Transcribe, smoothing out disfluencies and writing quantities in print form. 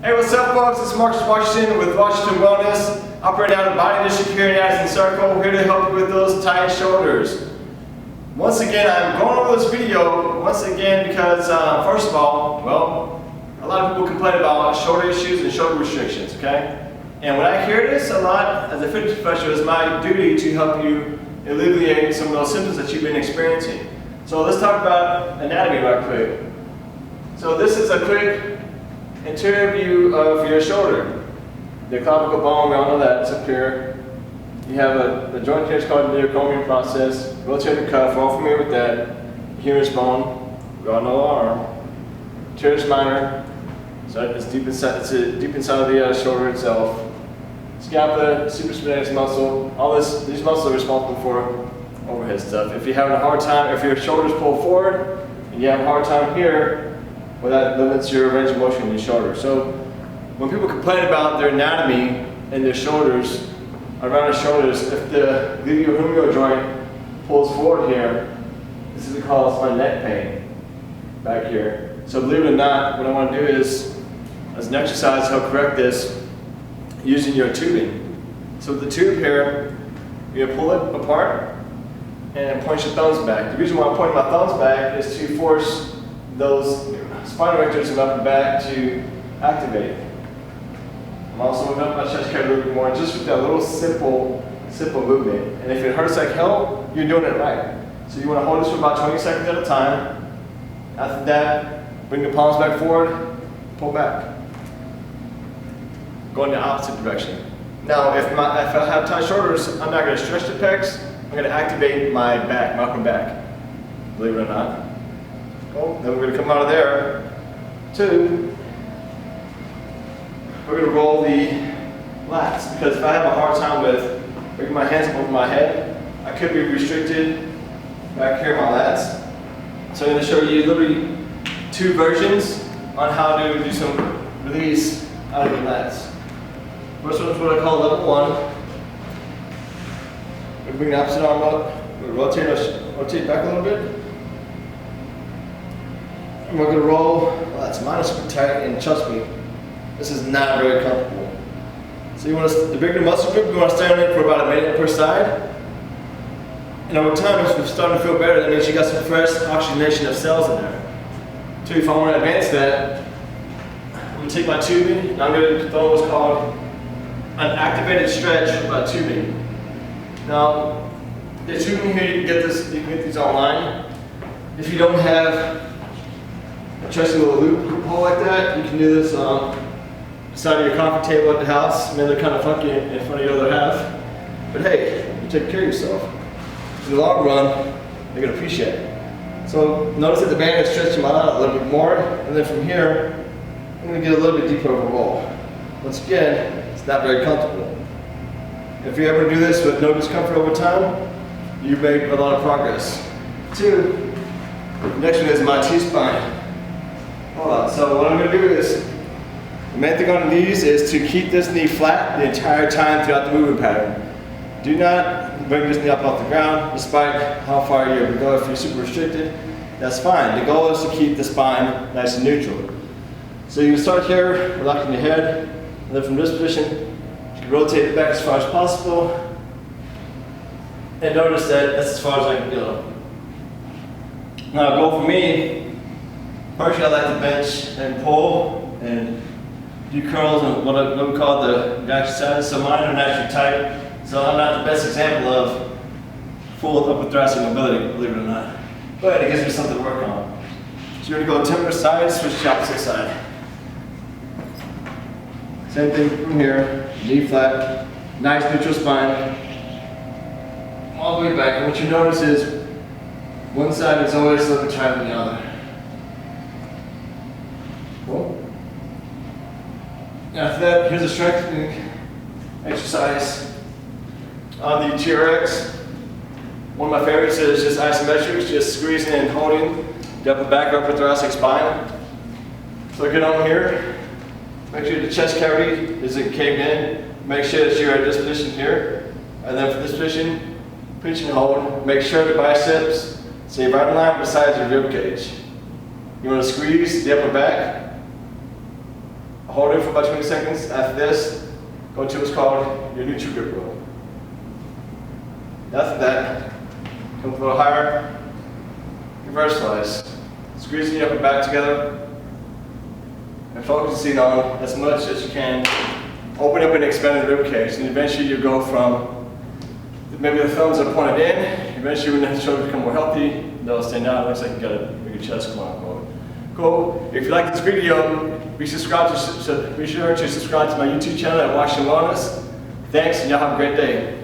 Hey, what's up, folks? It's Marcus Washington with Washington Wellness, operating out of Body District here in Addison Circle. We're here to help you with those tight shoulders. Once again, I'm going over this video because, first of all, well, a lot of people complain about shoulder issues and shoulder restrictions, okay? And when I hear this a lot, as a fitness professional, it's my duty to help you alleviate some of those symptoms that you've been experiencing. So let's talk about anatomy right quick. So this is a quick interior view of your shoulder. The clavicle bone, we all know that, it's up here. You have a joint here, it's called the neocomian process. Rotator cuff, we're all familiar with that. Humerus bone, we all know our arm. Teres minor, so it's deep inside of the shoulder itself. Scapula, supraspinatus muscle, these muscles are responsible for overhead stuff. If you're having a hard time, if your shoulders pull forward and you have a hard time here, well, that limits your range of motion in your shoulder. So when people complain about their anatomy and their shoulders, around their shoulders, if the glenohumeral joint pulls forward here, this is called my neck pain back here. So believe it or not, what I want to do is, as an exercise to help correct this, using your tubing. So with the tube here, you're going to pull it apart and point your thumbs back. The reason why I'm pointing my thumbs back is to force those spinal erectors in the upper back to activate. I'm also moving up my chest cavity a little bit more, just with that little simple movement. And if it hurts like hell, you're doing it right. So you want to hold this for about 20 seconds at a time. After that, bring the palms back forward, pull back. Go in the opposite direction. Now, if I have tight shoulders, I'm not going to stretch the pecs. I'm going to activate my back, my upper back. Believe it or not. Oh, then we're going to come out of there to, we're going to roll the lats, because if I have a hard time with bringing my hands up over my head, I could be restricted back here in my lats. So I'm going to show you literally two versions on how to do some release out of your lats. First one is what I call level one. We bring the opposite arm up, we rotate back a little bit. And we're going to roll, mine is super tight, and trust me, this is not very comfortable. So you want to bigger the muscle group, you want to stay on it for about a minute per side. And over time, if you're starting to feel better, that means you got some fresh oxygenation of cells in there. So if I want to advance that, I'm going to take my tubing, and I'm going to throw what's called an activated stretch with my tubing. Now, the tubing here, you can get these online. If you don't have a trusty little loophole like that, you can do this on the side of your coffee table at the house. I mean, they're kind of funky in front of your other half. But hey, you take care of yourself. In the long run, you're going to appreciate it. So notice that the band is stretching my out a little bit more, and then from here, I'm going to get a little bit deeper of a roll. Once again, it's not very comfortable. If you ever do this with no discomfort over time, you make a lot of progress. Two, the next one is my T-spine. Hold on, so what I'm going to do is, the main thing on these is to keep this knee flat the entire time throughout the movement pattern. Do not bring this knee up off the ground, despite how far you're able to go. If you're super restricted, that's fine. The goal is to keep the spine nice and neutral. So you can start here, relaxing your head, and then from this position, you can rotate it back as far as possible. And notice that that's as far as I can go. Now, a goal for me, personally, I like to bench and pull and do curls and what we call the exercise. So mine are naturally tight, so I'm not the best example of full upper thoracic mobility, believe it or not. But it gives me something to work on. So you're going to go 10 per side, switch to the opposite side. Same thing from here, knee flat, nice neutral spine, all the way back. And what you notice is one side is always a little tighter than the other. Cool. After that, here's a strengthening exercise on the TRX. One of my favorites is just isometrics, just squeezing and holding the upper back, upper thoracic spine. So get on here. Make sure the chest cavity isn't caved in. Make sure that you're at this position here. And then for this position, pinch and hold. Make sure the biceps stay right in line with the sides of your rib cage. You want to squeeze the upper back. Hold it it for about 20 seconds. After this, go into what's called your neutral grip roll. After that, come a little higher, reverse slice. Squeezing your upper back together and focusing on as much as you can. Open up and expand the rib cage, and eventually you go from maybe the thumbs are pointed in. Eventually, when the shoulders become more healthy, they'll stand out. It looks like you got a bigger chest, quote unquote. Cool. If you like this video, be sure to subscribe to my YouTube channel at Washington Wellness. Thanks, and y'all have a great day.